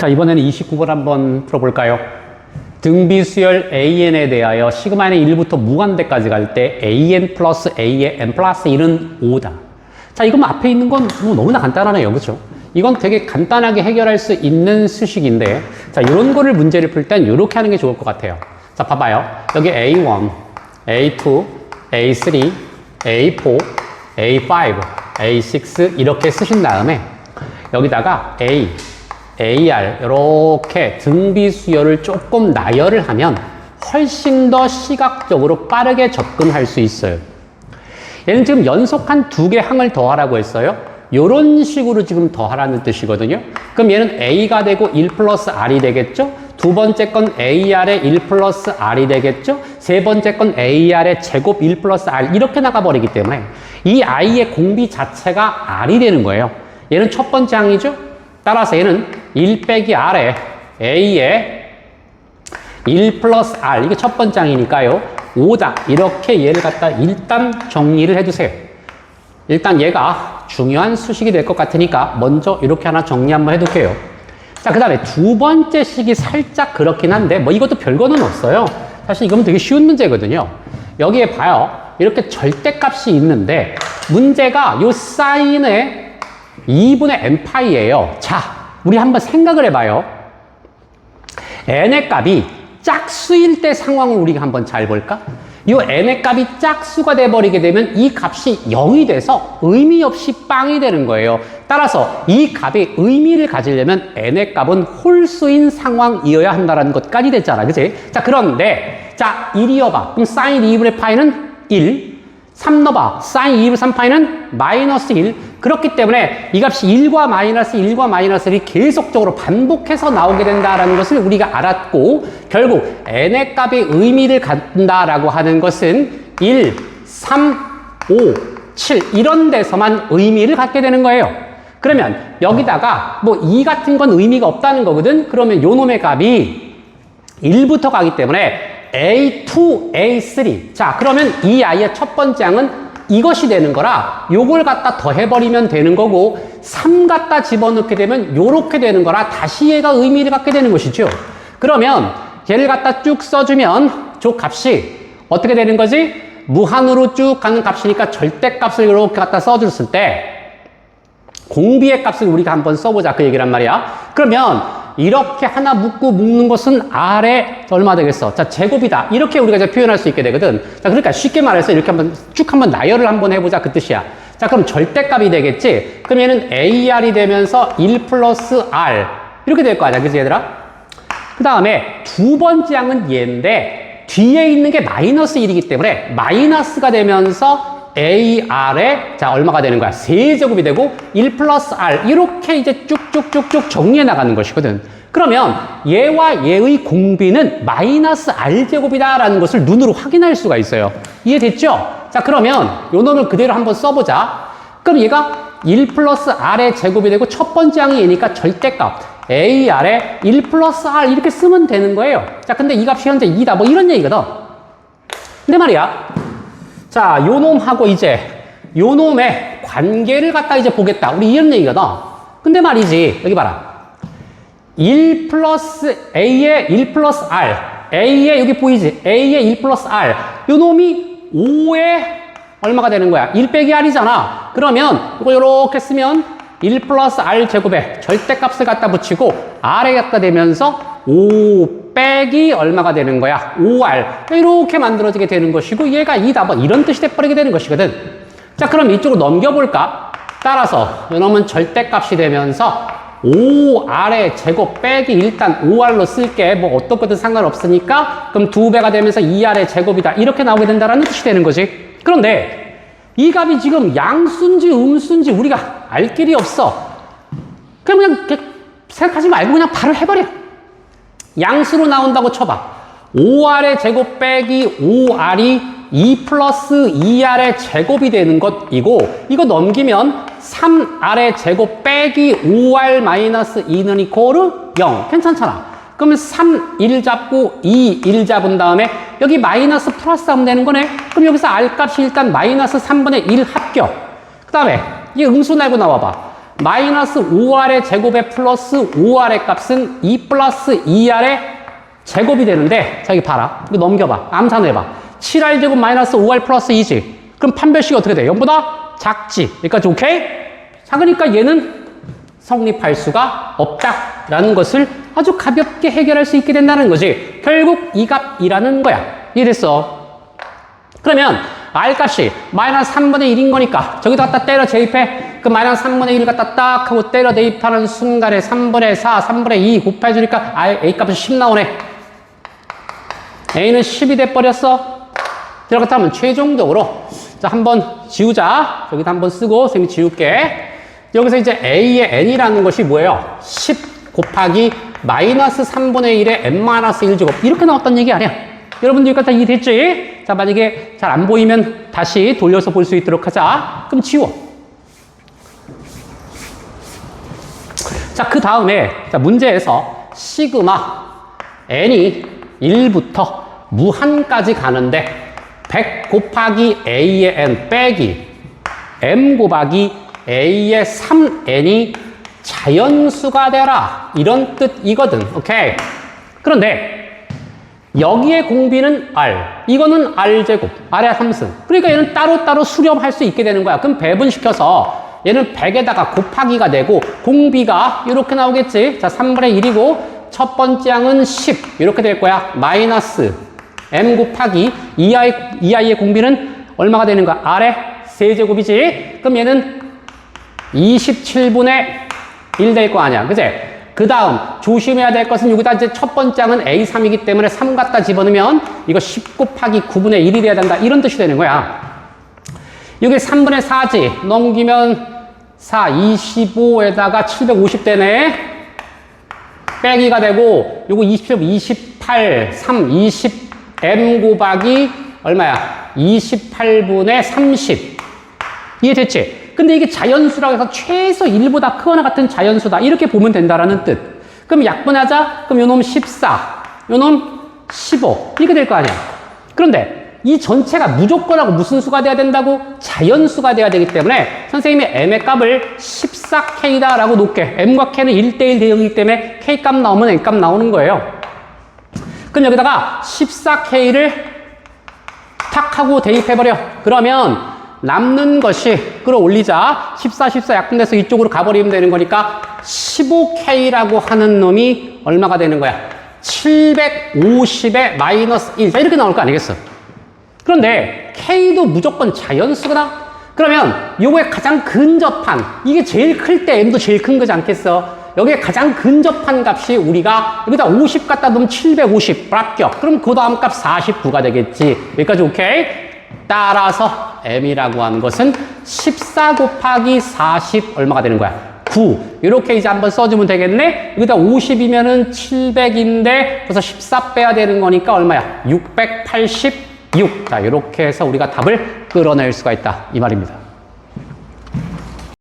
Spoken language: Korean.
자, 이번에는 29번 한번 풀어볼까요? 등비수열 AN에 대하여 시그마의 1부터 무한대까지 갈 때 AN 플러스 A의 N 플러스 1은 5다. 자, 이건 앞에 있는 건 뭐 너무나 간단하네요. 그렇죠? 이건 되게 간단하게 해결할 수 있는 수식인데, 자, 이런 거를 문제를 풀 땐 이렇게 하는 게 좋을 것 같아요. 자, 봐봐요. 여기 A1, A2, A3, A4, A5, A6 이렇게 쓰신 다음에 여기다가 A, AR 이렇게 등비수열을 조금 나열을 하면 훨씬 더 시각적으로 빠르게 접근할 수 있어요. 얘는 지금 연속한 두 개 항을 더하라고 했어요. 이런 식으로 지금 더하라는 뜻이거든요. 그럼 얘는 A가 되고 1 플러스 R이 되겠죠? 두 번째 건 AR의 1 플러스 R이 되겠죠? 세 번째 건 AR의 제곱 1 플러스 R 이렇게 나가버리기 때문에 이 I의 공비 자체가 R이 되는 거예요. 얘는 첫 번째 항이죠? 따라서 얘는 1 빼기 R에 A의 1 플러스 R 이게 첫 번째 항이니까요. 5다. 이렇게 얘를 갖다 일단 정리를 해두세요. 일단 얘가 중요한 수식이 될 것 같으니까 먼저 이렇게 하나 정리 한번 해둘게요. 자, 그 다음에 두 번째 식이 살짝 그렇긴 한데 뭐 이것도 별거는 없어요. 사실 이건 되게 쉬운 문제거든요. 여기에 봐요. 이렇게 절대값이 있는데 문제가 요 사인의 2분의 n파이예요. 자, 우리 한번 생각을 해봐요. n의 값이 짝수일 때 상황을 우리가 한번 잘 볼까? 이 n의 값이 짝수가 돼버리게 되면 이 값이 0이 돼서 의미 없이 빵이 되는 거예요. 따라서 이 값이 의미를 가지려면 n의 값은 홀수인 상황이어야 한다는 것까지 됐잖아. 그치? 자, 그런데 자, 1이어봐. 그럼 사인 2분의 파이는 1. 3 넣어봐. 사인 2분의 3파이는 마이너스 1. 그렇기 때문에 이 값이 1과 마이너스 1과 마이너스 1이 계속적으로 반복해서 나오게 된다는 것을 우리가 알았고, 결국 n의 값이 의미를 갖는다라고 하는 것은 1, 3, 5, 7 이런 데서만 의미를 갖게 되는 거예요. 그러면 여기다가 뭐 2 같은 건 의미가 없다는 거거든. 그러면 요 놈의 값이 1부터 가기 때문에 A2, A3. 자, 그러면 이 아이의 첫 번째 항은 이것이 되는 거라 요걸 갖다 더해버리면 되는 거고 3 갖다 집어넣게 되면 요렇게 되는 거라 다시 얘가 의미를 갖게 되는 것이죠. 그러면 얘를 갖다 쭉 써주면 저 값이 어떻게 되는 거지? 무한으로 쭉 가는 값이니까 절대값을 이렇게 갖다 써줬을 때 공비의 값을 우리가 한번 써보자 그 얘기란 말이야. 그러면 이렇게 하나 묶는 것은 R에 얼마 되겠어? 자, 제곱이다. 이렇게 우리가 이제 표현할 수 있게 되거든. 자, 그러니까 쉽게 말해서 이렇게 한번 쭉 한번 나열을 한번 해보자 그 뜻이야. 자, 그럼 절대값이 되겠지? 그럼 얘는 AR이 되면서 1 플러스 R 이렇게 될 거 아니야. 그치 얘들아? 그 다음에 두 번째 항은 얘인데 뒤에 있는 게 마이너스 1이기 때문에 마이너스가 되면서 AR에 자 얼마가 되는 거야? 세제곱이 되고 1 플러스 R 이렇게 이제 쭉쭉쭉쭉 정리해 나가는 것이거든. 그러면 얘와 얘의 공비는 마이너스 R제곱이다 라는 것을 눈으로 확인할 수가 있어요. 이해됐죠? 자, 그러면 요 놈을 그대로 한번 써보자. 그럼 얘가 1 플러스 R의 제곱이 되고 첫 번째 항이 얘니까 절대값 AR에 1 플러스 R 이렇게 쓰면 되는 거예요. 자, 근데 이 값이 현재 2다 뭐 이런 얘기거든. 근데 말이야, 자, 요 놈하고 이제 요 놈의 관계를 갖다 이제 보겠다. 우리 이런 얘기거든. 근데 말이지, 여기 봐라. 1 플러스 A의 1 플러스 R. A의 여기 보이지? A의 1 플러스 R. 요 놈이 5에 얼마가 되는 거야? 1 빼기 R이잖아. 그러면 이거 요렇게 쓰면 1 플러스 R 제곱에 절대값을 갖다 붙이고 R에 갖다 대면서 5 빼기 얼마가 되는 거야? 5R. 이렇게 만들어지게 되는 것이고 얘가 2다. 뭐 이런 뜻이 돼버리게 되는 것이거든. 자, 그럼 이쪽으로 넘겨볼까? 따라서 이놈은 절대값이 되면서 5R의 제곱 빼기 일단 5R로 쓸게. 뭐 어떤 것도 상관없으니까 그럼 2배가 되면서 2R의 제곱이다. 이렇게 나오게 된다는 뜻이 되는 거지. 그런데 이 값이 지금 양수인지 음수인지 우리가 알 길이 없어. 그럼 그냥 생각하지 말고 그냥 바로 해버려. 양수로 나온다고 쳐봐. 5R의 제곱 빼기 5R이 2 플러스 2R의 제곱이 되는 것이고 이거 넘기면 3R의 제곱 빼기 5R 마이너스 2는 이코르 0. 괜찮잖아. 그러면 3, 1 잡고 2, 1 잡은 다음에 여기 마이너스 플러스 하면 되는 거네. 그럼 여기서 R 값이 일단 마이너스 3분의 1 합격. 그 다음에 이 음수 날고 나와봐. 마이너스 5R의 제곱에 플러스 5R의 값은 2 플러스 2R의 제곱이 되는데, 자, 여기 봐라. 이거 넘겨봐. 암산해봐. 7R 제곱 마이너스 5R 플러스 2지. 그럼 판별식이 어떻게 돼? 0보다 작지. 여기까지 오케이? 자, 그러니까 얘는 성립할 수가 없다라는 것을 아주 가볍게 해결할 수 있게 된다는 거지. 결국 이 값이라는 거야. 이해됐어? 그러면 R 값이 마이너스 3분의 1인 거니까 저기다 갖다 때려 대입해. 그 마이너스 3분의 1 갖다 딱 하고 때려 대입하는 순간에 3분의 4, 3분의 2 곱해주니까 A 값은 10 나오네. A는 10이 돼버렸어. 그렇다면 최종적으로, 자, 한번 지우자. 여기다 한번 쓰고 선생님이 지울게. 여기서 이제 A의 N이라는 것이 뭐예요? 10 곱하기 마이너스 3분의 1의 N-1제곱. 이렇게 나왔단 얘기 아니야. 여러분들 여기까지 다 이해됐지? 자, 만약에 잘 안 보이면 다시 돌려서 볼 수 있도록 하자. 그럼 지워. 자, 그 다음에, 자, 문제에서 시그마 n이 1부터 무한까지 가는데 100 곱하기 a의 n 빼기 m 곱하기 a의 3n이 자연수가 되라. 이런 뜻이거든. 오케이. 그런데 여기에 공비는 R, 이거는 R제곱, R의 함수. 그러니까 얘는 따로따로 수렴할 수 있게 되는 거야. 그럼 배분시켜서 얘는 100에다가 곱하기가 되고 공비가 이렇게 나오겠지. 자, 3분의 1이고 첫 번째 항은 10 이렇게 될 거야. 마이너스 M 곱하기 2i의 공비는 얼마가 되는 거야? R의 세제곱이지. 그럼 얘는 27분의 1 될 거 아니야. 그치? 그 다음 조심해야 될 것은 여기다 이제 첫 번째 항은 A3이기 때문에 3 갖다 집어넣으면 이거 10 곱하기 9분의 1이 돼야 된다. 이런 뜻이 되는 거야. 여기 3분의 4지. 넘기면 4, 25에다가 750 되네. 빼기가 되고 요거 27, 28, 3, 20 M 곱하기 얼마야? 28분의 30. 이해됐지? 근데 이게 자연수라고 해서 최소 1보다 크거나 같은 자연수다. 이렇게 보면 된다라는 뜻. 그럼 약분하자. 그럼 요놈 14, 요놈 15. 이렇게 될 거 아니야. 그런데 이 전체가 무조건하고 무슨 수가 돼야 된다고? 자연수가 돼야 되기 때문에 선생님이 m의 값을 14K다 라고 놓게. m과 k는 1대1 대응이기 때문에 k 값 나오면 n 값 나오는 거예요. 그럼 여기다가 14K를 탁 하고 대입해버려. 그러면 남는 것이 끌어올리자. 14, 14 약분돼서 이쪽으로 가버리면 되는 거니까 15K라고 하는 놈이 얼마가 되는 거야? 750에 마이너스 1. 자, 이렇게 나올 거 아니겠어? 그런데 K도 무조건 자연수구나? 그러면 요거에 가장 근접한, 이게 제일 클 때 M도 제일 큰 거지 않겠어? 여기에 가장 근접한 값이 우리가 여기다 50 갖다 놓으면 750 합격. 그럼 그 다음 값 49가 되겠지. 여기까지 오케이? 따라서 M이라고 하는 것은 14 곱하기 40 얼마가 되는 거야? 9. 이렇게 이제 한번 써주면 되겠네? 여기다 50이면은 700인데 그래서 14 빼야 되는 거니까 얼마야? 686. 자, 이렇게 해서 우리가 답을 끌어낼 수가 있다. 이 말입니다.